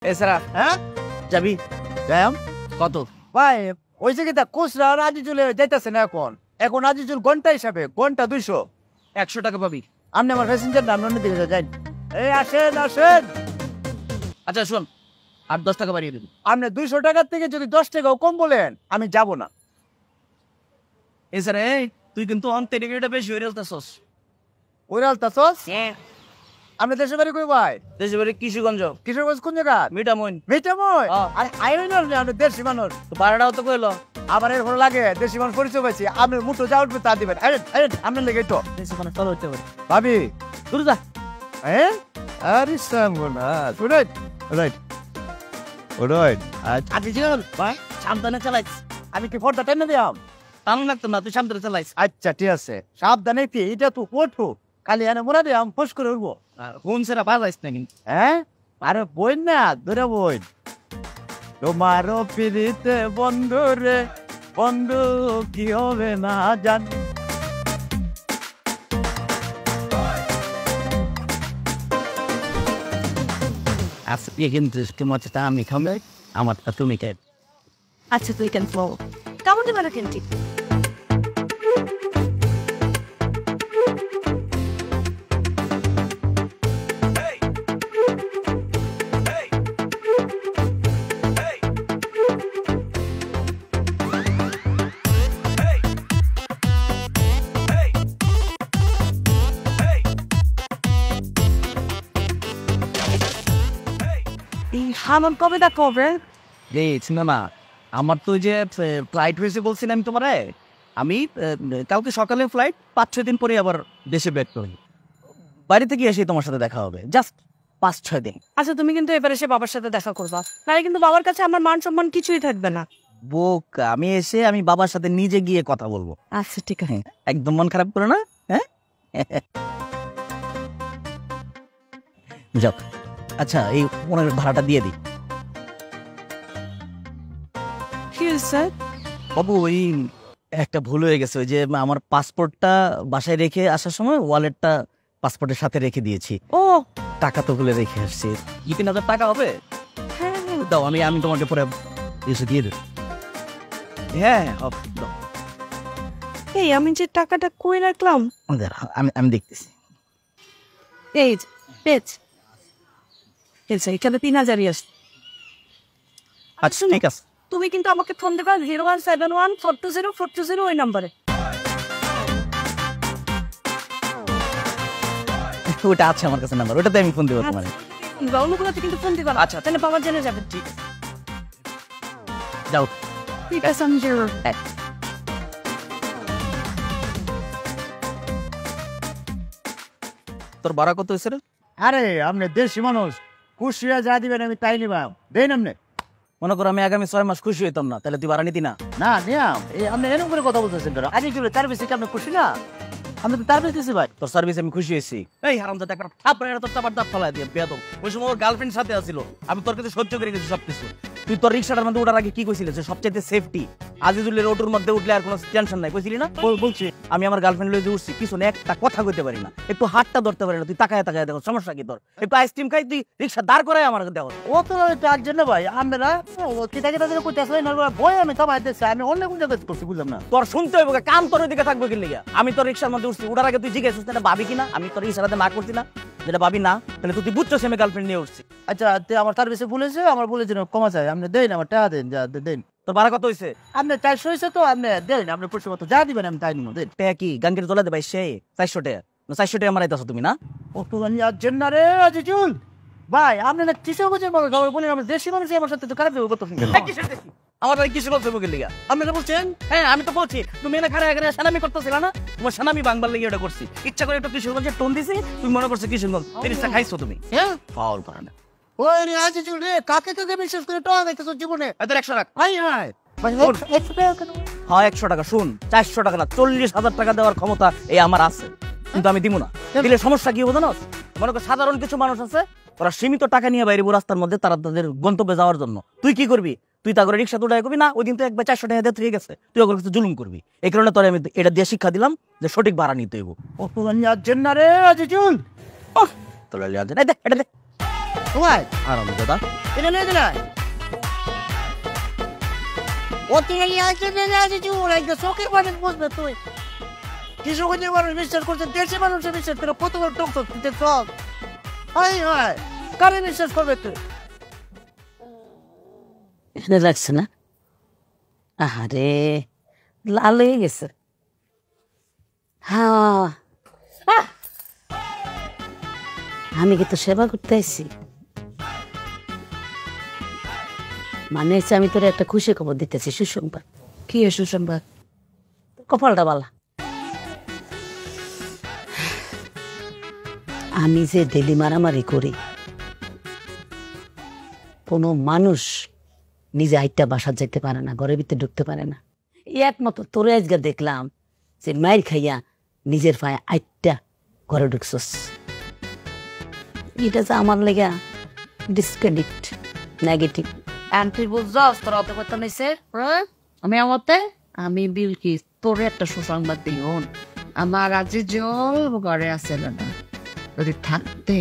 এছাড়া হ্যাঁ যাবি যাইম কত? ভাই ওই জায়গাটা কোচরা আজিজুলে যাইতেছে না এখন এখন আজিজুল ঘন্টা হিসাবে ঘন্টা 200 100 টাকা পাবি। আপনি আমার প্যাসেঞ্জার নাম অন্য দিকে যাই এই আসেন আসেন আচ্ছা শোন, 8-10 টাকা বাড়িয়ে দিবি। আপনি 200 টাকার থেকে যদি 10 টাকাও কম বলেন আমি যাব না। এছাড়া এই তুই কিন্তু অন্তেরিটা বেশি হয়ে গেলতাছস। ওই আলতাছস আপনি দেশে বাড়ি কই ভাই? দেশে বাড়ি কিশোরগঞ্জ। কিশোরগঞ্জ কোন জায়গা? মিঠামইন। মিঠামই আরে আইন না আপনি দেশি মানুষ তো ভাড়াটাও তো কইলো। আমার এর ভালো লাগে দেশি মানুষ পরিচয় পাইছি আপনি মুঠো যা উঠবে তা দিবেন আরে আরে আপনার লেগে তো দেশে মানে চলো হইতে পারে। ভাবি দূর যা। হ্যাঁ আরে সামনা রাইট রাইট রাইট আচ্ছা জিগাল ভাই সাবধানে চালাইস। আমি কি ফোনটা টেনে দিলাম? টান লাগতো না, তুই সাবধানে চালাইস। আচ্ছা ঠিক আছে সাবধানে কি এটা তো ওঠো খালি এনে মোড়া দিলাম ফোস করে উঠবো। ফোন সেরা বাজাইস না কিন্তু। হ্যাঁ আরে বই না ধরে বই তোমারও পিড়িতে বন্ধু রে বন্ধু কি হবে না জান আজকে কিন্তু তোমারটা আমি খাবে, আমারটা তুমি খাই। আচ্ছা তুই কেন বল কেমন দিবে না কিন্তু আমার কবে দেখা হবে? এই সিনেমা আমার তো ওই যে ফ্লাইট হয়েছে বলছিলাম তোমারে, আমি কালকে সকালে ফ্লাইট 5-6 দিন পরে আবার দেশে ব্যাক করি। বাড়ি থেকে এসে তোমার সাথে দেখা হবে, জাস্ট 5-6 দিন। আচ্ছা তুমি কিন্তু এবার এসে বাবার সাথে দেখা করবা, নাহলে কিন্তু বাবার কাছে আমার মান সম্মান কিছুই থাকবে না। বুক আমি এসে আমি বাবার সাথে নিজে গিয়ে কথা বলবো। আচ্ছা ঠিক আছে। একদম মন খারাপ করো না, হ্যাঁ? যাক আচ্ছা এই ওনার ভাড়াটা দিয়ে দিই। কি হয়েছে? বাবু ওই একটা ভুল হয়ে গেছে, ওই যে আমার পাসপোর্টটা বাসায় রেখে আসার সময় ওয়ালেটটা পাসপোর্টের সাথে রেখে দিয়েছি। ও টাকা তো ভুলে রেখে আসছি। 2-3 হাজার টাকা হবে? হ্যাঁ দাও, আমি আমি তোমাকে পরে এসে দিয়ে দেব। হ্যাঁ হবে, দাও। এই আমি যে টাকাটা কই রাখলাম? দাঁড়াও, আমি আমি দেখতেছি। এই পেজ এখানে 3,000 আসছে। আচ্ছা ঠিক আছে। তুমি কিন্তু আমাকে ফোন দেবা 0171420 ওই নাম্বারে। ওটা আছে আমার কাছে নাম্বার, ওটাতে আমি ফোন দেবো তোমার। অন্যগুলোতে কিন্তু ফোন দিবা। আচ্ছা তাহলে বাবার জেনে যাবে। ঠিক আছে, যাও। ঠিক আছে আমি যাবো। তোর ভাড়া কত হয়েছে রে? আরে আপনি দেশি মানুষ খুশি হয়ে যা দিবেন আমি তাই নিবাম দেন আপনি। মনে করো আমি আগামী 6 মাস খুশি হইতাম না, তাহলে তুই ভাড়া নিতি না? না নিয়াম এই আপনি এরকম করে কথা বলতেছেন কেন? আজ চলে তার বেশি কি আপনি খুশি না? আমি তো তার বেশি ভাই তোর সার্ভিস আমি খুশি হয়েছি। এই হারামজাদা একটা থাপড়া তোর চাপার দাঁত ফেলাই দিয়ে বেয়াদব। ওই সময় ওর গার্লফ্রেন্ড সাথে আছিল, আমি তোর কাছে সহ্য করে গেছি সবকিছু। তুই তোর রিক্সাটার মধ্যে ওঠার আগে কি কইছিলি যে সবচেয়ে সেফটি আজিজুলের অটোর মধ্যে উঠলে আর কোনো টেনশন নাই, কইছিলি না? বলছি আমি আমার গার্লফ্রেন্ড লয়ে যে উঠছি পিছনে একটা কথা কইতে পারি না, একটু হাতটা ধরতে পারি না, তুই তাকায় তাকায় দেখো সমস্যা কি তোর? একটু আইসক্রিম খাই তুই রিক্সা দাঁড় করাই আমার দেখো। ও তো তার জন্য ভাই আমরা কিতা কিতা করে কইতে আসলে না ভয় আমি তো ভাইতেছি আমি অন্য কোন জায়গায় করছি বুঝলাম না। তোর শুনতে হইব কাম তোর ওইদিকে থাকবে কি লিগা? আমি তোর রিক্সার মধ্যে উঠছি, উঠার আগে তুই জিজ্ঞেস এটা ভাবি কিনা? আমি তোর ইশারাতে না করছি না, যেটা ভাবি না তাহলে তুই বুঝছস আমি গার্লফ্রেন্ড নিয়ে উঠছি। আচ্ছা আমার তার বেশি বলেছে আমার বলেছেন কমা চাই আপনি দেন আমার টাকা দেন যা দেন। তোর ভাড়া কত হয়েছে? আপনি 400 হয়েছে তো আপনি দেন আপনি পয়সা মতো যা দিবেন আমি তাই নিব দেন। টাকা কি গাঙ্গের তোলা দে ভাই? সে 400 টাকা, 400 টাকা মারাইতেছো তুমি না? অত গানি আছেন না রে আজিজুল ভাই আপনি না কিসে বুঝেন বলো বলি আমরা দেশি মানুষ আমার সাথে তো খারাপ দেবো কত আমার ভাই কিছু বলতে বকে লিগা আপনারা বলছেন? হ্যাঁ আমি তো বলছি তুমি এনে খারাপ এখানে সানামি করতেছিল না, তোমার সানামি বাংবার লেগে এটা করছি, ইচ্ছা করে একটু কিশোরগঞ্জের টোন দিছি, তুমি মনে করছো কিশোরগঞ্জ জিনিসটা খাইছো তুমি। হ্যাঁ ফাউল করে না। ওই রে আজিজুল রে কাকে কাকে বিশ্বাস করে টাকা দিতেছ জীবনে? এত 100 টাকা। হাই হাই ভাই 100 টাকা কেন? হ্যাঁ 100 টাকা শুন, 400 টাকা না 40,000 টাকা দেওয়ার ক্ষমতা এই আমার আছে, কিন্তু আমি দিব না। দিলে সমস্যা কি হবে না? মনে কর সাধারণ কিছু মানুষ আছে ওরা সীমিত টাকা নিয়ে বাইরে রাস্তার মধ্যে তারা তাদের গন্তব্যে যাওয়ার জন্য, তুই কি করবি? তুই তা করে রিক্সা তুলে করবি না? ওই দিন তো একবার 400 টাকা দিয়ে ঠিক আছে, তুই ওগুলো কিছু জুলুম করবি। এই কারণে তোর আমি এটা দিয়ে শিক্ষা দিলাম যে সঠিক ভাড়া নিতে হইব। অত গানি আছেন না রে আজিজুল তোর এটা দে তোমায় আরাম দাদা এটা নিয়ে দিলে ও তুই আজকে নিয়ে আসিস একদম চোখের পানি বুঝবে তুই কৃষকের মানুষ বিশ্বাস করছে দেশে মানুষের বিশ্বাস করে কতবার টক টক দিতে চক হয় হয় কারে বিশ্বাস করবে তুই এখানে লাগছে না আহারে লাল হয়ে গেছে হ্যাঁ আমি কি তো সেবা করতে আসছি মানে হচ্ছে আমি তোর একটা খুশি খবর দিতেছি সুসংবাদ কি সুসংবাদ? কপালটা বালা আমি যে ডেলি মারামারি করি কোনো মানুষ নিজে আইটা বাসা যেতে পারে না, ঘরের ভিতরে ঢুকতে পারে না। এই একমাত্র তোরে আজকে দেখলাম যে মায়ের খাইয়া নিজের পায়ে আইটা ঘরে ঢুকছস। এটা যে আমার লেগা ডিসক্রেডিট নেগেটিভ। তুই বুঝছস তোর অত কথা নিছে আমি আমাতে আমি বিলকিস তোরে একটা সুসংবাদ দিই হন আমার আজি জল ঘরে আছে না যদি থাকতে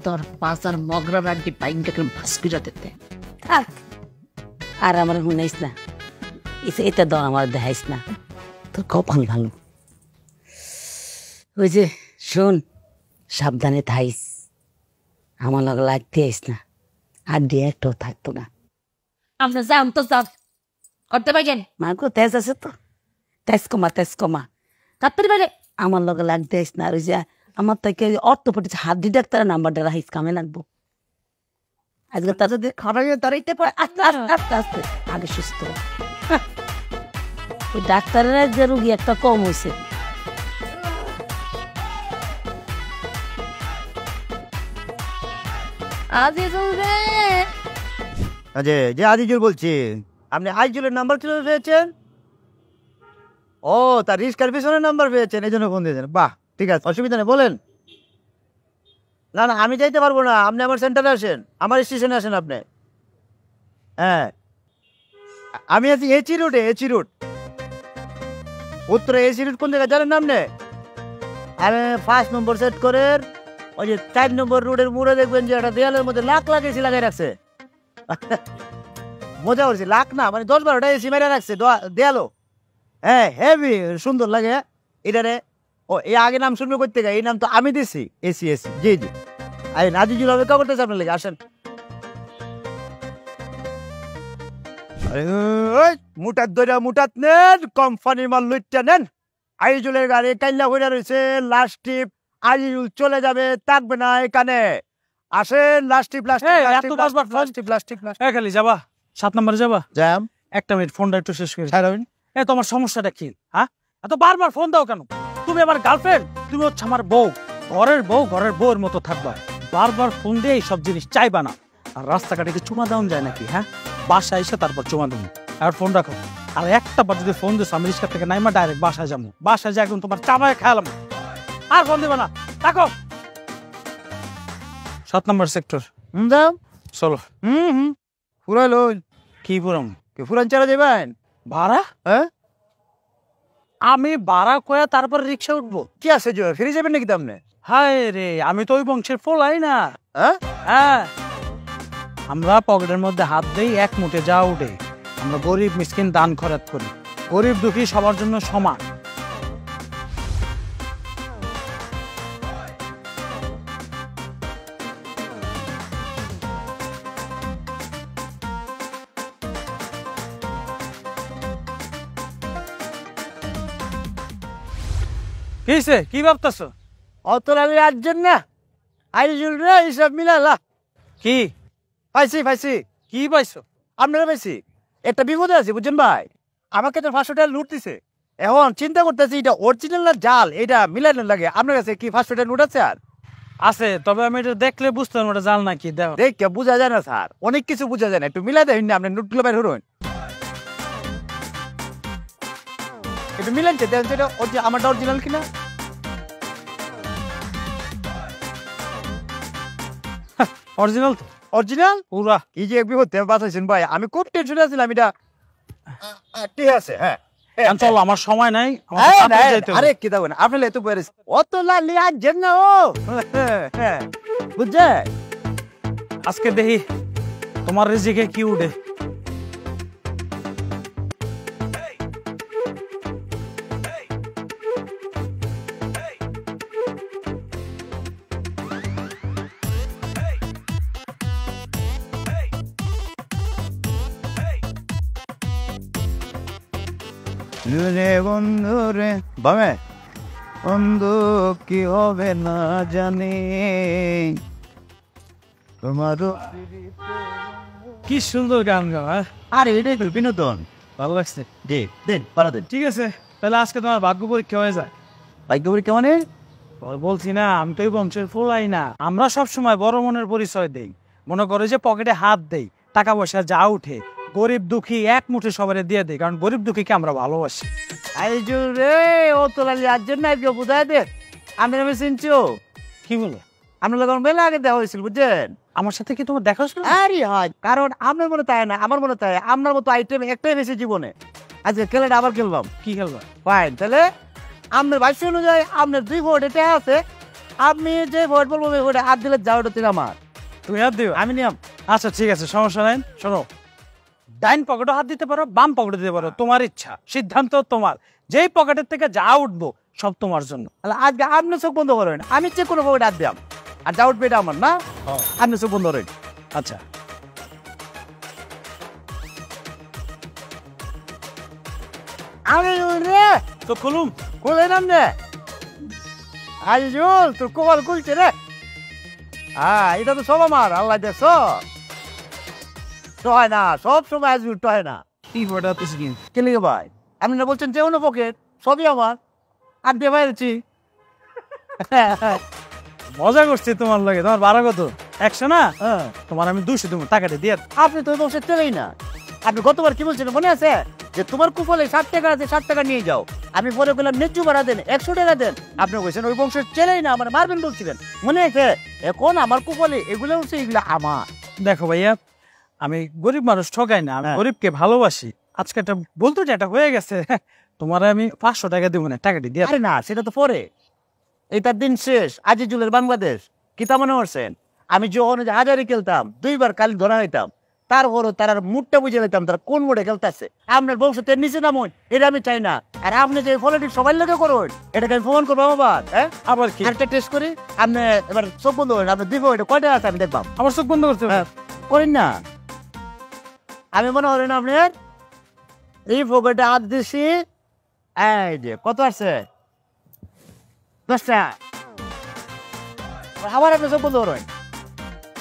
তোর পাশার মগরা রাখি পাইনটাকে ভাসকিরা দিতে থাক আর আমার শুনাইস না, এটা দর আমার দেখাইস না, তোর কপাল ভালো। ওই যে শোন, সাবধানে থাইস, আমার লগে লাগতে আইস না, আর দিয়ে একটাও থাকতো না। আপনি যান তো যান করতে পারেন মাগো তেজ আছে তো, তেজ কমা তাড়াতাড়ি বাইরে আমার লগে লাগতে আইস না। আর ওই যে আমার থেকে অর্থোপেডিক হাড্ডি ডাক্তারের নাম্বারটা রাখিস, কামে লাগবো। আজকে তার যদি খারাপ দাঁড়াইতে পারে আস্তে আস্তে আস্তে আস্তে আগে সুস্থ হ। ওই ডাক্তারের যে রুগী একটা কম হয়েছে। যে আজিজুল বলছি, আপনি আজিজুলের নাম্বার কিভাবে পেয়েছেন? ও, তার রিস্কার পিছনের নাম্বার পেয়েছেন, এই জন্য ফোন দিয়েছেন। বাহ, ঠিক আছে, অসুবিধা নেই, বলেন। না না, আমি যাইতে পারবো না, আপনি আমার সেন্টারে আসেন, আমার স্টেশনে আসেন আপনি। হ্যাঁ, আমি আছি এচি রোডে, এচি রোড উত্তরে। এসি রোড কোন জায়গায় জানেন না আপনি? আরে 5 নম্বর সেট করে ওই যে 4 নম্বর রোডের মোড়ে দেখবেন যে একটা দেয়ালের মধ্যে লাখ লাখ এসি লাগাই রাখছে। মজা করছি, লাখ না মানে 10-12টা এসি মেরে রাখছে দেয়ালো। হ্যাঁ, হেভি সুন্দর লাগে এটারে। ও, এই আগে নাম শুনবে করতে গা, এই নাম তো আমি দিছি, এসি এসি। জি জি, আরে নাজিজুল হবে কা করতেছে আপনার লেগে, আসেন। আরে ওই মুটাত দইরা মুটাত নেন, কোম্পানির মাল লইটা নেন। আইজুলের গাড়ি কাইল্লা হইরা রয়েছে, লাস্ট টিপ। আইজুল চলে যাবে, থাকবে না এখানে। আসেন, লাস্ট টিপ, লাস্ট টিপ, লাস্ট টিপ, লাস্ট টিপ। খালি যাবা 7 নম্বরে যাবা? জ্যাম একটা মিনিট, ফোনটা একটু শেষ করে। ছাড়ুন। তোমার সমস্যাটা কি? হ্যাঁ, এত বারবার ফোন দাও কেন? তুমি আমার গার্লফ্রেন্ড, তুমি হচ্ছে আমার বউ, ঘরের বউর মতো থাকবা। বারবার ফোন দিয়ে এইসব জিনিস চাইবা না। আর রাস্তাঘাটে কি চুমা দেওয়া যায় নাকি? হ্যাঁ, বাসায় এসে তারপর চুমা দেবো। আর ফোন রাখো। আর একটা বার যদি ফোন দিস, আমি রিক্সা থেকে নাইমা ডাইরেক্ট বাসায় যাবো। বাসায় যাই একদম তোমার চাবায় খেয়ালাম। আর ফোন দিবা না, রাখো। 7 নম্বর সেক্টর। যাও, চলো। ফুরাই লই। কি পুরম? ফুরান চালা যাবেন ভাড়া? হ্যাঁ, আমি ভাড়া কয়া তারপর রিক্সা উঠবো? কি আছে যে ফিরে যাবেন নাকি তামনে? হায় রে, আমি তো ওই বংশের ফোলাই না। হ্যাঁ, হ্যাঁ, আমরা পকেটের মধ্যে হাত দেই, এক মুঠে যা উঠে। আমরা গরিব মিসকিন দান খরচ করি। গরিব দুঃখী সবার জন্য সমান। কিসে কি ভাবতেছ? অত আমি আসছেন না, আইজুল রে এইসব মিলালা। কি পাইছি কি পাইছো? আপনারা পাইছি। একটা বিপদে আছি, বুঝছেন ভাই। আমাকে তো 500 টাকা লুট দিছে। এখন চিন্তা করতেছি এটা অরিজিনাল না জাল, এটা মিলানো লাগে। আপনার কাছে কি 500 টাকা লুট আছে? আর আছে, তবে আমি এটা দেখলে বুঝতাম ওটা জাল নাকি। দেখো, দেখে বোঝা যায় না স্যার, অনেক কিছু বোঝা যায় না। একটু মিলাই দেন না, আপনি নোটগুলো বের হরুন। একটু মিলানছে দেখেন সেটা আমারটা অরিজিনাল কিনা। অরিজিনাল তো, অরিজিনাল পুরা। এই যে বিপদ বাঁচাইছেন ভাই, আমি খুব টেনশনে আছিলাম। এটা ঠিক আছে। হ্যাঁ, চলো, আমার সময় নাই। আরে কি দাও না, আপনি এত বয়স অত লালি আসছেন না। ও হ্যাঁ, বুঝছে আজকে দেখি তোমার রিজিকে কি উঠে। রে বন্ধু রে বামে বন্ধু কি হবে না জানি তোমারও কি সুন্দর গান গাওয়া। আরে এটাই তো বিনোদন। ভালো লাগছে। জি দেন পারা দেন। ঠিক আছে, তাহলে আজকে তোমার ভাগ্য পরীক্ষা হয়ে যায়। ভাগ্য পরীক্ষা মানে? বলছি না, আমি তো এই বংশের ফোলাই না। আমরা সব সময় বড় মনের পরিচয় দেই। মনে করে যে পকেটে হাত দেই, টাকা পয়সা যা উঠে গরিব দুঃখী এক মুঠে সবাই দিয়ে দেই, কারণ গরিব দুঃখীকে আমরা ভালোবাসি। আইজু রে ও তোলালি আজ জন্য আজকে বুঝাই দে আমি আমি চিনছো কি বলে? আপনার লোক মেলা আগে দেওয়া হয়েছিল বুঝছেন? আমার সাথে কি তোমার দেখা হয়েছিল? আরে হয়, কারণ আপনার মনে তাই না, আমার মনে তাই। আপনার মতো আইটেম একটাই বেশি জীবনে। আজকে খেলাটা আবার খেললাম। কি খেলবা? ফাইন, তাহলে আপনার ভাষ্য অনুযায়ী আপনার 2 ভোট এটা আছে। আপনি যে ভোট বলবো ওটা হাত দিলে যাও, ওটা তিন আমার। তুমি হাত দিও? আমি নিয়ম। আচ্ছা ঠিক আছে, সমস্যা নাই। শোনো, ডাইন পকেটে হাত দিতে পারো, বাম পকেটে দিতে পারো, তোমার ইচ্ছা, সিদ্ধান্ত তোমার। যেই পকেটের থেকে যা উঠবো সব তোমার জন্য। তাহলে আজকে আপনি চোখ বন্ধ করেন, আমি যে কোনো ভোট হাত দিলাম, আর যা উঠবে এটা আমার না। আপনি চোখ বন্ধ করেন। আচ্ছা আরে রে তো খুলুম। খুলেন আপনি। আইজুল তোর কপাল খুলছে রে। হ্যাঁ, এটা তো সব আমার। আল্লাহ দেশ তো হয় না, সব সময় আইজুল তো হয় না। কি পড়া তুই কি? কে লিখে ভাই? আপনি না বলছেন যে অন্য পকেট সবই আমার, আর দিয়ে বাইরেছি। মজা করছি তোমার লাগে। তোমার ভাড়া কত? 100 না? হ্যাঁ, তোমার আমি 200 দেবো, টাকাটা দিয়ে। আপনি তো ওই বংশের তেলেই না। আপনি গতবার কি বলছিলেন মনে আছে? যে তোমার কুফলে 60 টাকা আছে, 60 টাকা নিয়ে যাও। আমি পরে বললাম ন্যায্য ভাড়া দেন, 100 টাকা দেন। আপনি বলছেন ওই বংশের ছেলেই না, আমার মারবেন বলছিলেন মনে আছে? এখন আমার কুফলে এগুলো হচ্ছে, এগুলো আমার। দেখো ভাইয়া, আমি গরিব মানুষ ঠকাই না, আমি হ্যাঁ। গরিবকে ভালোবাসি। আজকে একটা বলতো যে এটা হয়ে গেছে, তোমার আমি 500 টাকা দিব না, টাকাটি দিয়ে। আরে না, সেটা তো পরে। এটার দিন শেষ। আজিজুলের বাংলাদেশ কি তা মনে করছেন? আমি যখন হাজারে খেলতাম 2 বার কালি ধরা হইতাম, তারপরও তার মুডটা বুঝে নিতাম তারা কোন মুডে খেলতেছে। আপনার বংশতের নিচে নামুন, এটা আমি চাই না। আর আপনি যে পলিটিক্স সবাই লোকে করুন, এটাকে আমি প্রমাণ করবো আবার। হ্যাঁ, আবার কি? আরেকটা টেস্ট করি। আপনি এবার চোখ বন্ধ করেন, আপনি দিব এটা কয়টা আছে আমি দেখবাম। আমার চোখ বন্ধ করতে হবে? হ্যাঁ, করেন না। আমি মনে করেন আপনার এই পকেটে হাত দিছি, এই যে কত আছে? 10টা। আবার আপনি চোখ বন্ধ করেন।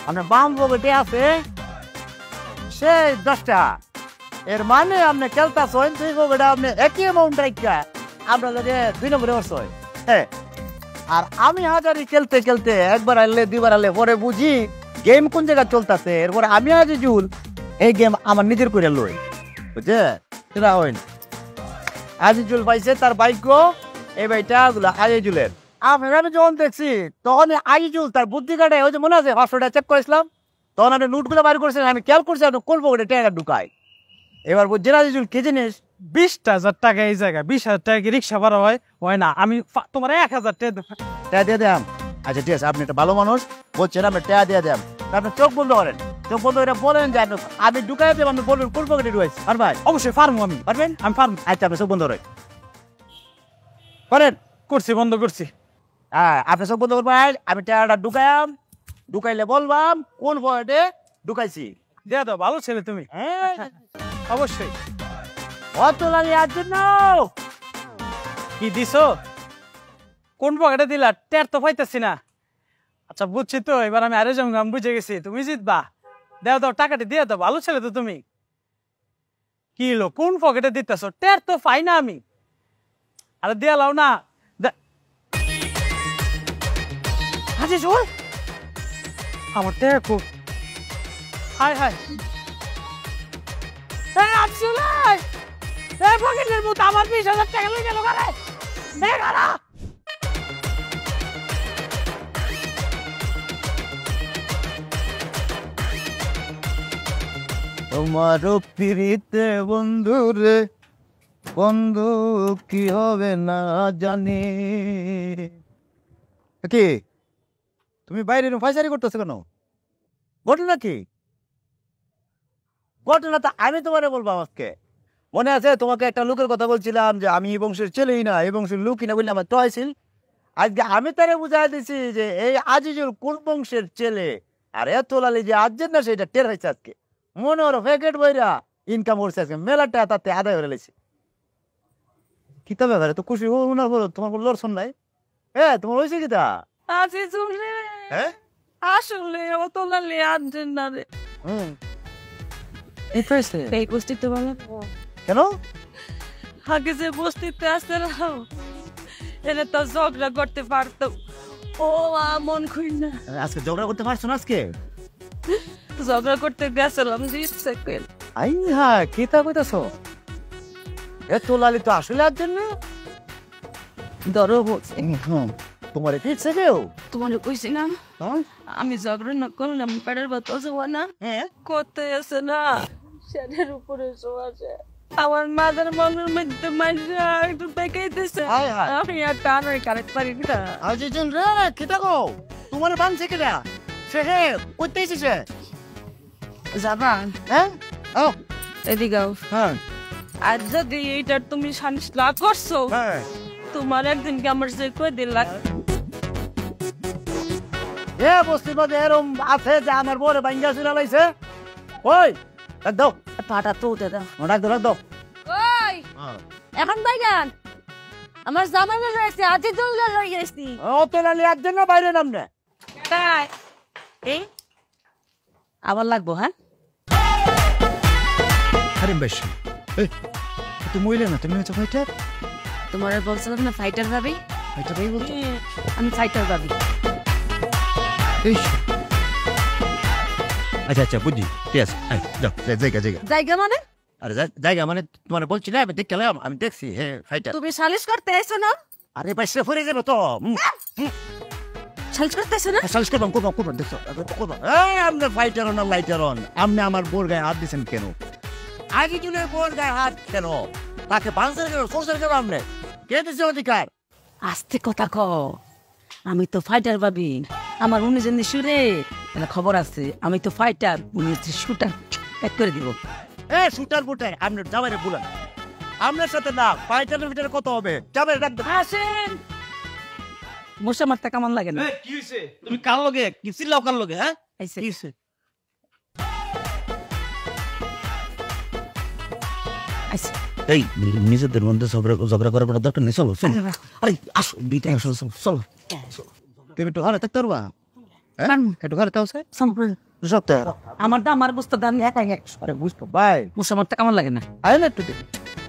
আপনার বাম পকেটে আছে সেই 10টা। এর মানে আপনি খেলতেছেন 2 পকেটে, আপনি একই অ্যামাউন্ট রাখা আপনার লাগে 2 নম্বরে অর্থই। হ্যাঁ, আর আমি হাজারি খেলতে খেলতে একবার আনলে 2বার আনলে পরে বুঝি গেম কোন জায়গায় চলতেছে। এরপরে আমি আজিজুল এই গেম আমার নিজের করে লই, বুঝছে? সেটা হইন আজিজুল পাইছে তার ভাগ্য, এই ভাইটা গুলা আজিজুলের। আমি যখন দেখছি তখন আজিজুল তার বুদ্ধি কাটে, ওই যে মনে আছে 500 টাকা চেক করেছিলাম, তখন আপনি নোটগুলো বাইর করছেন, আমি খেয়াল করছি আপনি কোন পকেটে টাকা ঢুকায়। এবার বুঝছেন আজিজুল কি জিনিস? 20,000 টাকা এই জায়গায়, 20,000 টাকা কি রিক্সা ভাড়া হয় না? আমি তোমার 1,000 টাকা টাকা দিয়ে দেন। আচ্ছা ঠিক আছে, আপনি একটা ভালো মানুষ বলছেন, আপনি টাকা দিয়ে দেন। আপনি চোখ বন্ধ করেন, চোখ বন্ধ করে বলেন যে আমি ঢুকাই দেব, আপনি বলবেন কোন পকেটে ঢুকাইছি। আর ভাই অবশ্যই পারবো, আমি পারবেন? আমি পারবো। আচ্ছা, আপনি চোখ বন্ধ করেন করেন। করছি, বন্ধ করছি। হ্যাঁ, আপনি চোখ বন্ধ করবেন। আমি টাকাটা ঢুকাইম, ঢুকাইলে বলবাম কোন পকেটে ঢুকাইছি। দিয়ে দাও, ভালো ছেলে তুমি। হ্যাঁ, অবশ্যই। অত লাগে আর জন্য কি দিছো? কোন পকেটে দিলা? টের তো পাইতেছি না। আচ্ছা বুঝছি তো, এবার আমি আরে যাবো, আমি বুঝে গেছি তুমি জিতবা। দাও দাও, টাকাটি দিয়ে দাও, ভালো ছেলে তো তুমি। কি হলো, কোন পকেটে দিতেছো? টের তো পাই না আমি। আরে দিয়ে লাও না। হাজি শোল, আমার টের খুব। হাই হাই, পকেটের মতো আমার 20,000 টাকা লই গেল গারে। তোমার পিড়িতে বন্ধু রে বন্ধু কি হবে না জানি। কি তুমি বাইরে ফাইসারি করতেছো কেন? ঘটনা কি? ঘটনা তো আমি তোমারে বলবো আজকে। মনে আছে তোমাকে একটা লোকের কথা বলছিলাম যে আমি এই বংশের ছেলেই না, এই বংশের লোকই না বললে আমার তহসিল। আজকে আমি তারে বুঝাই দিছি যে এই আজিজুল কোন বংশের ছেলে, আর এত লালি যে আজের না সেটা টের হয়েছে আজকে। মনে হলো প্যাকেট বইরা ইনকাম করছে আজকে, মেলাটা তাতে আদায় হয়ে লেছে। কি তবে ব্যাপারে তো খুশি হবো না, বলো তোমার কোনো লড়ছন নাই? হ্যাঁ, তোমার হয়েছে কি তা? আজিজুল রে, হ্যাঁ, আসলে অত লালি আনছেন না রে। হুম, এই বস্তিতে বলো কেন? আগে যে বস্তিতে আসতে না এনে তো ঝগড়া করতে পারতো। ও মন খুই না, আজকে ঝগড়া করতে পারছো না আজকে? ঝগড়া করতে গেছিলাম যে ইচ্ছে করে। আই হ্যাঁ, কি তা কইতাছো? এত লালি তো আসলে আজের না। ধরো বলছে তোমার ফিরছে কেউ? তোমার কইছি না হ্যাঁ? আমি ঝগড়া না করলাম পেটের বাত যাওয়া না হ্যাঁ, করতে আছে না সেটার উপরে আছে। আমার মাদার মনের মধ্যে মাইরা একটু দেখাইতেছে, হায় হায়। আমি আর টানার কারেক্ট পারি না। আজিজুল রে, কি তা গো? তোমার বানছে কিরা? সে হে কইতে এসেছে? যাবা হ্যাঁ, ও এদিকে হ্যাঁ আর যদি এইটার তুমি সানিস না করছো হ্যাঁ। তোমার একদিন কি আমার যে কই দিলা এ বস্তির মধ্যে এরম আছে যে আমার বরে বাইঙ্গা চুরা লাইছে? ওই ডাক দাও, পাটা তো দাদা ডাক দাও, ডাক দাও। ওই এখন বাইগান আমার জামাইরা রয়েছে আজি দুললা রয়েছি অত লালি আজের না বাইরে নামনে? তাই এই আবার লাগবো হ্যাঁ হারিম বেশ। এই তুমি মইলে না, তুমি হচ্ছে ফাইটার। তোমার বলছিলাম না ফাইটার ভাবি, ফাইটারই বলছো? আমি ফাইটার ভাবি। আচ্ছা আচ্ছা, বুঝি, ঠিক আছে। যাও, জায়গা জায়গা। জায়গা মানে আরে জায়গা মানে তোমার বলছি না, আমি দেখলাম, আমি দেখছি। হ্যাঁ, ফাইটার। তুমি সালিশ করতে এসো না? আরে বাইসে ফুরে যাবে তো। সালিশ করতে এসো না? সালিশ করবাম, করবাম, করবাম, দেখছো করবাম। আপনি ফাইটার না লাইটার অন, আপনি আমার বোর গায়ে হাত দিচ্ছেন কেন? আগে চলে বোর গায়ে হাত কেন? তাকে বাঁচার কেন, সোর্সের কেন? আপনি কে দিচ্ছে অধিকার? আস্তে কথা ক, আমি তো ফাইটার ভাবি। আমার উনি যদি সুরে তাহলে খবর আছে, আমি তো ফাইটার, উনি হচ্ছে শুটার। এক করে দিব। এ শুটার বুটার, আপনি যাবারে বলেন। আপনার সাথে না, ফাইটারের ভিতরে কত হবে? যাবারে ডাক দেন। আসেন, মশা মারতে কেমন লাগে না? কি হইছে? তুমি কার লগে কি চিল্লাও কার লগে? হ্যাঁ, আইছে। কি হইছে? আইছে। এই নিজেদের মধ্যে ঝগড়া করার কোনো দরকার নেই। চলো চলো, আরে আসো, বিটা আসো, চলো চলো। তুমি একটু ঘরে থাকতে পারবা? একটু ঘরে তাও স্যার সম্পূর্ণ। সপ্তাহ আমার দাম আর বুঝতে দাম একাই এক। আরে বুঝতো ভাই, মশা মারতে কেমন লাগে না? আয় না একটু দিন।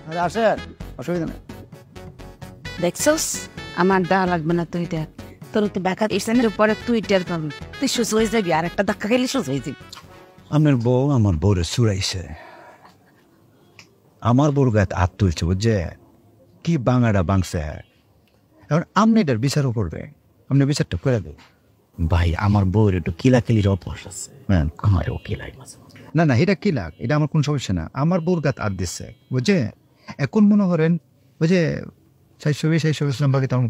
আরে আসেন, অসুবিধা নেই। দেখছস আমার দা লাগবে না তুই দেখ, তোর তো ব্যাকা এসেনের পরে তুই টের পাবি, তুই সুস্থ হয়ে যাবি, আর একটা ধাক্কা খেলে সুস্থ হয়ে যাবি। আপনার বউ আমার বউরে চুরাইছে, আমার বউর গায়ে হাত তুলছে, বুঝছে? কি বাঙাটা বাংছে। এখন আপনি এটার বিচারও করবে, আপনি বিচারটা করে দেবেন। ভাই আমার বউর একটু কিলাকিলির অভ্যাস আছে। হ্যাঁ, আমারও কিলাই মাঝে মাঝে। না না, এটা কি লাগ, এটা আমার কোনো সমস্যা না। আমার বউর গায়ে হাত দিচ্ছে, বুঝছে? এখন মনে করেন বুঝে 420 নম্বরকে তেমন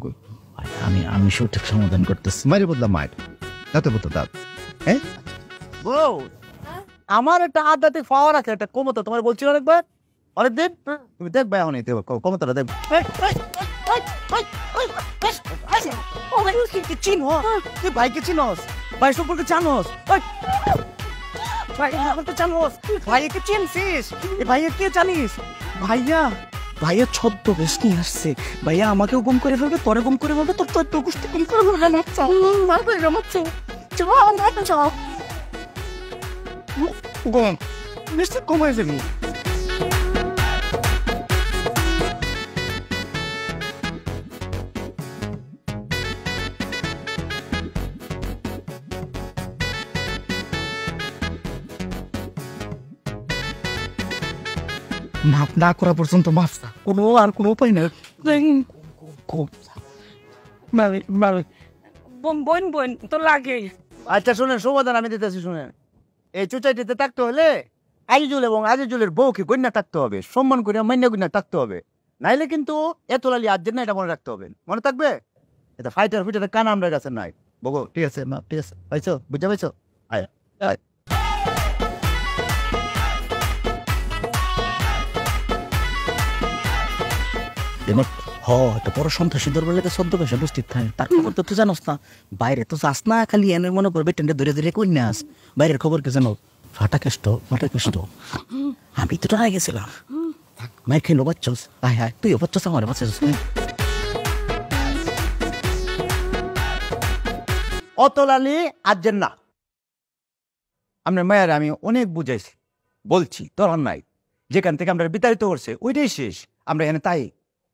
ভাই আমি সঠিক সমাধান করতেছি। মায়ের বদলা মায়ের, দাঁতে বলতো দাঁত। হ্যাঁ, বউ, আমার একটা আধ্যাত্মিক পাওয়ার আছে, একটা ক্ষমতা তোমার বলছিল অনেকবার, অনেকদিন। তুমি দেখবে এখন এই ক্ষমতাটা দেখবে। চিনো তুই ভাইকে চিনস? ভাই সম্পর্কে জানোস? ভাই সম্পর্কে জানোস? ভাইকে চিনছিস? এ ভাইয়া কে জানিস? ভাইয়া ভাইয়া ছদ্মবেশ নিয়ে আসছে। ভাইয়া আমাকেও গুম করে ফেলবে, পরে গুম করে ফেলবে, তোর তোর গোষ্ঠী গুম করে ফেলবে না। গম নিশ্চিত কম হয়ে যাবি। মাফ না করা পর্যন্ত মাফ না, কোনো আর কোনো উপায় নেই। বোন বোন তো লাগে। আচ্ছা শুনেন, সমাধান আমি দিতেছি শুনেন। এই চুচাইটিতে থাকতে হলে আজিজুল এবং আজিজুলের বউকে গণ্যা থাকতে হবে, সম্মান করে মান্য গণ্যা থাকতে হবে, নাইলে কিন্তু এত লালি আজ না, এটা মনে রাখতে হবে। মনে থাকবে? এটা ফাইটার ফিটার কান আমরা কাছে নাই। বগো ঠিক আছে, মা ঠিক আছে, পাইছো, বুঝতে পাইছো? আয় আয় একটা বড় সন্ত্রাসী দরবার লেগে সদ্য বেশে উপস্থিত থাকে, তার খবর তো তুই জানোস না, বাইরে তো যাস না, খালি এনের মনে করবে টেন্ডে ধরে ধরে কই নাস, বাইরের খবর কে জানো, ফাটা কেষ্ট। আমি তো টাকা গেছিলাম, মাই খেলো বাচ্চস, হায় হায় তুইও বাচ্চস, আমার বাচ্চাস। অতল আলী আজের না, আপনার মায়ের আমি অনেক বুঝাইছি, বলছি দরকার নাই, যেখান থেকে আমরা বিতাড়িত করছে ওইটাই শেষ, আমরা এখানে তাই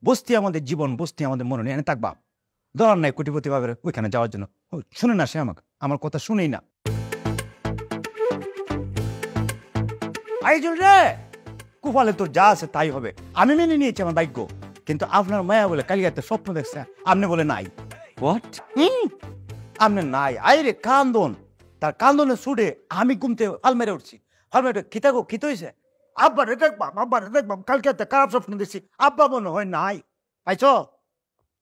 বস্তি আমাদের জীবন, বস্তি আমাদের মনে এখানে থাকবা, দরকার নাই কোটিপতি ভাবের ওইখানে যাওয়ার জন্য। শুনে না সে আমাকে, আমার কথা শুনেই না। আইজুল রে, কুফালে তোর যা আছে তাই হবে, আমি মেনে নিয়েছি আমার ভাগ্য, কিন্তু আপনার মায়া বলে কালিয়াতে স্বপ্ন দেখছে, আপনি বলে নাই। হোয়াট? আপনি নাই, আইরে কান্দন, তার কান্দনে ছুটে আমি ঘুমতে আলমারে উঠছি, আলমারে খিতাগো খিত হয়েছে, আব্বারে দেখবাম কালকে একটা খারাপ স্বপ্ন দেখছি, আব্বা মনে হয় নাই। পাইছ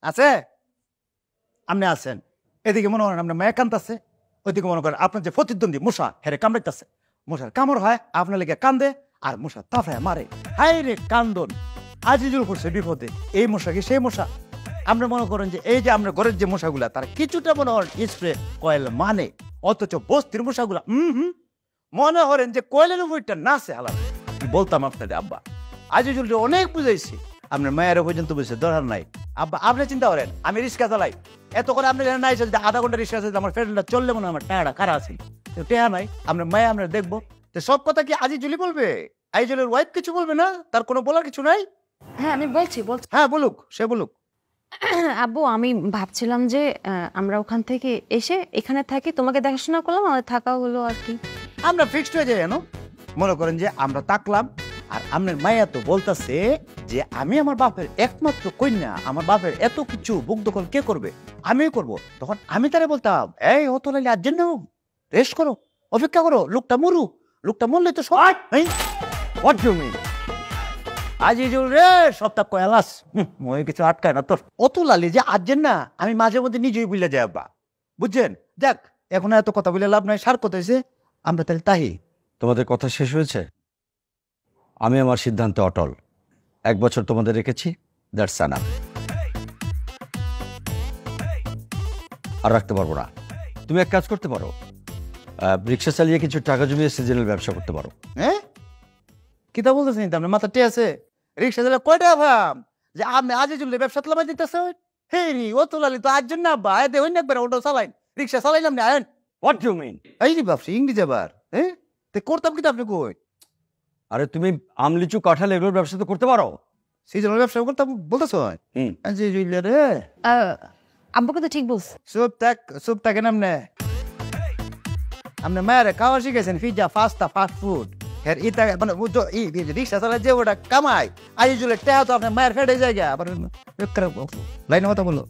আছে, আপনি আছেন, এদিকে মনে করেন আপনার মায়া কান্দাছে, ওইদিকে মনে করেন আপনার যে প্রতিদ্বন্দ্বী মশা হেরে কামড়াইতেছে, মশার কামড় হয় আপনার লেগে কান্দে, আর মশা তাফায় মারে, হাই রে কান্দন, আজিজুল পড়ছে বিপদে, এই মশা কি সেই মশা? আমরা মনে করেন যে এই যে আমরা ঘরের যে মশাগুলা তারা কিছুটা মনে করেন স্প্রে কয়েল মানে, অথচ বস্তির মশাগুলা মনে করেন যে কয়েলের উপরটা নাচে হালা। কি বলতাম আপনাদের আব্বা, আজিজুল অনেক বুঝাইছি, আপনার মায়ের পর্যন্ত বুঝছে দরকার নাই। আব্বা আপনি চিন্তা করেন, আমি রিক্সা চালাই, এত করে আপনি নাই যদি আধা ঘন্টা রিক্সা চাইতে আমার ফ্রেন্ডটা চললে মনে হয় আমার টায়াটা কারা আছে, টেহা নাই, আপনার মায়ে আমরা দেখবো, তো সব কথা কি আজিজুলি বলবে? আজিজুলের ওয়াইফ কিছু বলবে না? তার কোনো বলার কিছু নাই? হ্যাঁ আমি বলছি। হ্যাঁ বলুক, সে বলুক। আব্বু আমি ভাবছিলাম যে আমরা ওখান থেকে এসে এখানে থাকি, তোমাকে দেখাশোনা করলাম, আমাদের থাকা হলো আর কি। আমরা ফিক্সড হয়ে যাই, জানো মনে করেন যে আমরা তাকলাম, আর আপনার মায়া তো বলতেছে যে আমি আমার বাপের একমাত্র কন্যা, আমার বাপের এত কিছু বুক দখল কে করবে, আমিই করব। তখন আমি তারে বলতাম, এই অত লাগলে আর জন্য রেস্ট করো, অপেক্ষা করো, লোকটা মরু, লোকটা মরলে তো সবাই আজিজুল রে সপ্তাহ কয়ালাস মই কিছু আটকায় না তোর, অত লালি যে আজেন না, আমি মাঝে মধ্যে নিজেই বুঝলে যাই আব্বা, বুঝছেন? দেখ এখন এত কথা বলে লাভ নাই, সার কথা হয়েছে, আমরা তাহলে তাহি। তোমাদের কথা শেষ হয়েছে? আমি আমার সিদ্ধান্তে অটল, 1 বছর তোমাদের রেখেছি, দ্যাটস এনাফ, আর রাখতে পারবো না। তুমি এক কাজ করতে পারো, রিক্সা চালিয়ে কিছু টাকা জমিয়ে সিজনাল ব্যবসা করতে পারো। হ্যাঁ কিতা বলতেছেন, আপনার মাথা টে আছে? রিক্সা দিলে কয়টা ভাব যে আপনি আজিজুল ব্যবসা তোলা দিতেছে, হে রি ও তোলালি তো আজ জন্য আব্বা এতে হইন একবার ওটা চালাইন, রিক্সা চালাইলাম না আইন। What you mean? এই রে বাপসি ইংরেজি আবার, হ্যাঁ তে করতাম কিতা আপনি কই? আরে তুমি আমলিচু কাঁঠাল এগুলোর ব্যবসা তো করতে পারো। সিজনাল ব্যবসা করতাম বলতেছ? আজিজুল রে আব্বুকে তো ঠিক বলছে। চুপ থাকেন আপনি, আপনি মায়ের খাওয়া শিখেছেন, পিজ্জা পাস্তা ফাস্ট ফুড, হ্যাঁ ইটা মানে রিক্সা চালা যে ওটা কামাই, আজিজুলের টেহা তো আপনার মায়ের ফেটে জায়গা, আবার লাইনে কথা বলো।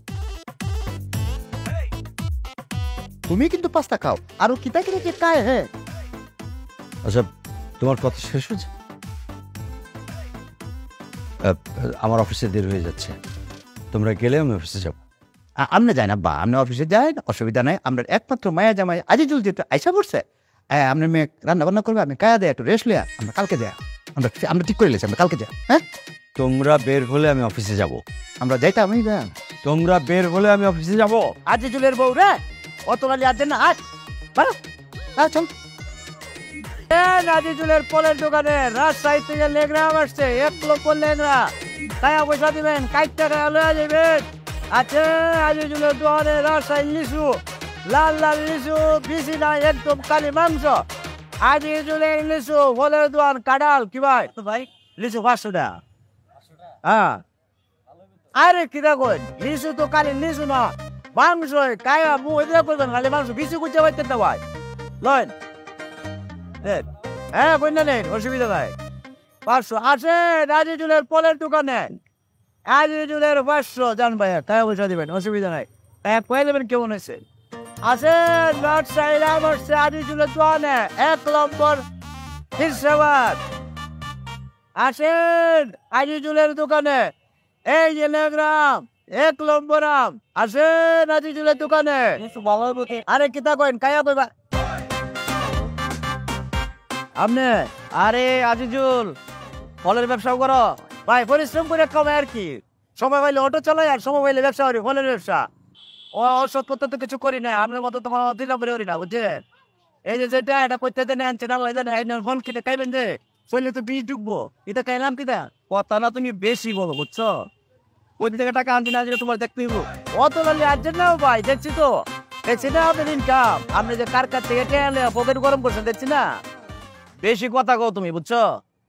তুমি কিন্তু পাস্তা খাও, আরো কিতা কিনে যে খায়। হ্যাঁ আচ্ছা তোমার কথা শেষ হয়েছে? আমার অফিসে দেরি হয়ে যাচ্ছে, তোমরা গেলে আমি অফিসে যাব। আপনি যাই না বা আপনি অফিসে যান, অসুবিধা নাই, আমরা একমাত্র মায়া জামাই আজিজুল যেহেতু আইসা পড়ছে, আপনার মেয়ে রান্না বান্না করবে, আপনি কায়া দেয় একটু রেস্ট লিয়া, আমরা কালকে যাই, আমরা ঠিক করে লেছি আমরা কালকে যাই। হ্যাঁ তোমরা বের হলে আমি অফিসে যাব। আমরা যাইতাম, আমি যান তোমরা বের হলে আমি অফিসে যাব। আজিজুলের বউ রে অত গালি আর দেন না, আজ বারো চল। আজিজুলের ফলের দোকানে রাজশাহী থেকে লেগরা আসছে, 1 লক্ষ লেগরা, কায়া পয়সা দিবেন, কাইটটা কায়া লয়া যাবেন। আছে আজিজুলের দোকানে রাজশাহী লিচু, লাল লাল লিচু, বেশি না একদম কালি মাংস। আজিজুলের লিচু ফলের দোকান কাঁঠাল কি ভাই ভাই লিচু 500 টাকা। হ্যাঁ আরে কিরা কই লিচু তো কালি লিচু না, মাংস কায়া মু এদিকে করবেন, খালি মাংস বেশি কুচে পাইতেন না ভাই, লয়েন হ্যাঁ বন্যা নেই, অসুবিধা নাই। 500 আছে আজিজুলের ফলের দোকানে, আজিজুলের 500 জান ভাইয়া, টাকা পয়সা দিবেন, অসুবিধা নাই, কয়ে দেবেন কেমন হয়েছে। আছে নট চাইলাম হচ্ছে আজিজুলের দোকানে 1 নম্বর হিসাবাদ। আসেন আজিজুলের দোকানে, এই যে লেগ্রাম 1 নম্বর আম, আসেন আজিজুলের দোকানে। আরে কিতা কইন কায়া কইবা আপনি? আরে আজিজুল ফলের ব্যবসা করো ভাই, পরিশ্রম করে কমে আর কি, সময় পাইলে অটো চালাই আর সময় পাইলে ব্যবসা করি, ফলের ব্যবসা। অসৎ পথে তো কিছু করি না, আপনার মতো তোমার দিন করি না, বুঝছেন? এই যে যেটা এটা করতে আনছে না ফোন কিনে খাইবেন যে শরীরে তো বিষ ঢুকবো, এটা খাইলাম কিনা? কথা না তুমি বেশি বলো, বুঝছো? ওই থেকে টাকা আনছি না আনছি না, তোমার দেখতে হইব। অত লালি আসছেন না ভাই, দেখছি তো, দেখছি না আপনার ইনকাম। আপনি যে কার কাছ থেকে টেনে পকেট গরম করছেন দেখছি না। বেশি কথা কও তুমি, বুঝছো?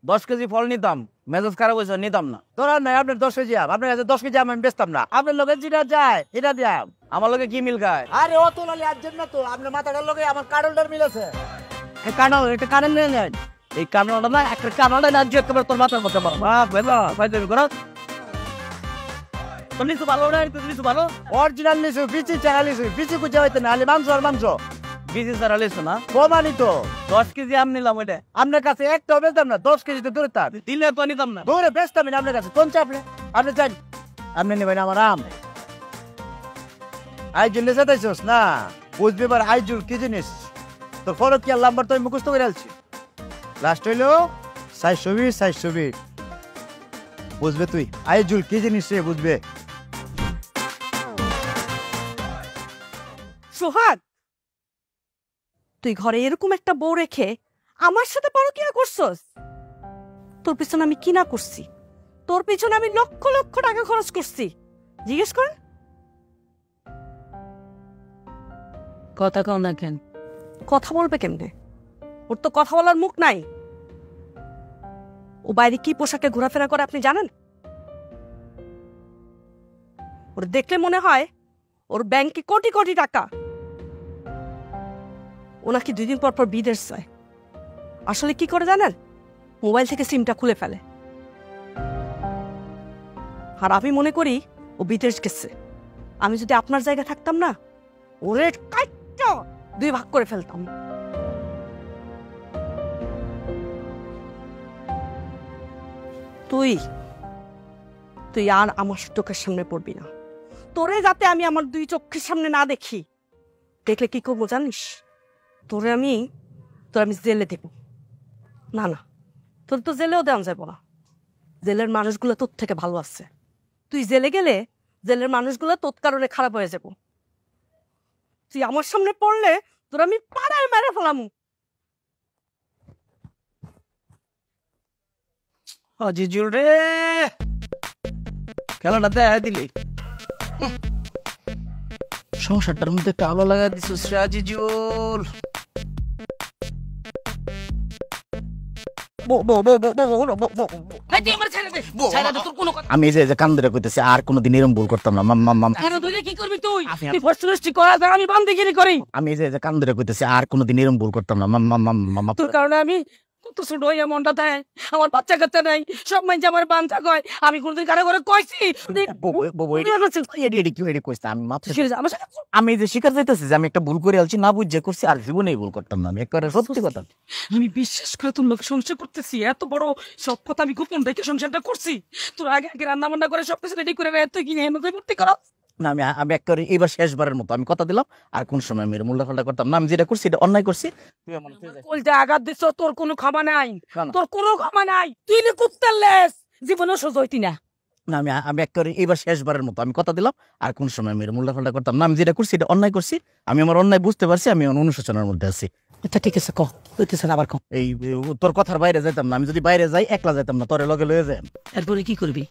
10 কেজি ফল নিতাম, মেজাজ খারাপ হয়েছে, নিতাম না। ধরার নাই আপনার 10 কেজি আম, আপনার কাছে 10 কেজি আম আমি বেচতাম না। আপনার লোকের যেটা যায় এটা দিয়াম। আমার লোকে কি মিল খায়? আরে অত লালি আসছেন না তো, আপনার মাথাটার লোকে আমার কারণটার মিল আছে। কারণ এটা কারণ নিয়ে নেন। এই কামড়াটা না, একটা কামড়াটা না দিয়ে একেবারে তোর মাথার মধ্যে মারো। বাপ বেলা ভাই তুমি করো তোর নিচু ভালো না, তুই নিচু ভালো। অরিজিনাল লিচু, বিচি চারা লিচু, বিচি কুচা হইতে না, আলি মাংস আর মাংস বিজি সারা লিচু না, প্রমাণিত। 10 কেজি আম নিলাম ওইটা, আপনার কাছে একটাও বেচতাম না, 10 কেজিতে দূরে থাক। দিলে তো নিতাম না। দূরে বেচতাম না আপনার কাছে, কোন চাপলে? আপনি চান আপনি নেবেন আমার আম। আইজুল যেতেছিস না, বুঝবি এবার আইজুল কি জিনিস। তোর ফরত কি নাম্বার তো আমি মুখস্থ করে আলছি। লাস্ট হইলো 420 বুঝবে তুই আইজুল কি জিনিস সে বুঝবে। সোহাগ, তুই ঘরে এরকম একটা বউ রেখে আমার সাথে পরকীয়া করছস? তোর পিছনে আমি কি না করছি? তোর পিছনে আমি লক্ষ লক্ষ টাকা খরচ করছি, জিজ্ঞেস কর। কথা কও না কেন? কথা বলবে কেমনে? ওর তো কথা বলার মুখ নাই। ও বাইরে কি পোশাকে ঘোরাফেরা করে আপনি জানেন? ওর দেখলে মনে হয় ওর ব্যাংকে কোটি কোটি টাকা। ও নাকি 2 দিন পর পর বিদেশ যায়। আসলে কি করে জানেন? মোবাইল থেকে সিমটা খুলে ফেলে। আর আমি মনে করি ও বিদেশ গেছে। আমি যদি আপনার জায়গায় থাকতাম না, ওরে কাইট্টা 2 ভাগ করে ফেলতাম। তুই তুই আর আমার চোখের সামনে পড়বি না। তোরে যাতে আমি আমার 2 চোখের সামনে না দেখি, দেখলে কি করবো জানিস? তোর আমি জেলে দেব। না না, তোর তো জেলেও দেওয়া যাবো না। জেলের মানুষগুলো তোর থেকে ভালো আছে। তুই জেলে গেলে জেলের মানুষগুলো তোর কারণে খারাপ হয়ে যাব। তুই আমার সামনে পড়লে তোর আমি পাড়ায় মেরে ফেলামু। আজিজুল রে, খেলাটা দেখা দিলি, সংসারটার মধ্যে একটা আলো লাগা দিছিস রে আজিজুল। আমি এই যে কান ধরে কইতেছি আর কোনোদিন এরকম ভুল করতাম না। কি করবি তুই? আমি বান্দিগিরি করি। আমি এই যে কান ধরে কইতেছি আর কোনোদিন এরকম ভুল করতাম না। তোর কারণে আমি কত ছোট হইয়া মনটা দেয়। আমার বাচ্চা কাচ্চা নাই, সব মাইনছে আমার বান্ধা কয়। আমি কোনদিন কারো করে কইছি? আমি যে শিকার যাইতেছি যে আমি একটা ভুল করে আলছি, না বুঝে করছি, আর জীবনেই ভুল করতাম না। আমি একেবারে সত্যি কথা। আমি বিশ্বাস করে তোর লোক সংসার করতেছি, এত বড় সব কথা আমি গোপন রেখে সংসারটা করছি। তোর আগে আগে রান্না বান্না করে সবকিছু রেডি করে তুই কিনে এনে ভর্তি করা না। আমি একেবারে এইবার শেষবারের মতো আমি কথা দিলাম, আর কোন সময় আমি মূল্য ফাল্টা করতাম না। আমি যেটা করছি এটা অন্যায় করছি। আঘাত দিছ, তোর কোনো ক্ষমা নাই, তোর কোনো ক্ষমা নাই। তুই কুত্তার লেস, জীবনেও সোজা হইতি না। না আমি একেবারে এইবার শেষবারের মতো আমি কথা দিলাম, আর কোন সময় আমি মূল্য ফাল্টা করতাম না। আমি যেটা করছি এটা অন্যায় করছি। আমি আমার অন্যায় বুঝতে পারছি, আমি অনুশোচনার মধ্যে আছি। আচ্ছা ঠিক আছে, কইতেছেন আবার কম। এই তোর কথার বাইরে যাইতাম না। আমি যদি বাইরে যাই একলা যাইতাম না, তোরে লগে লয়ে যাই। এরপরে কি করবি?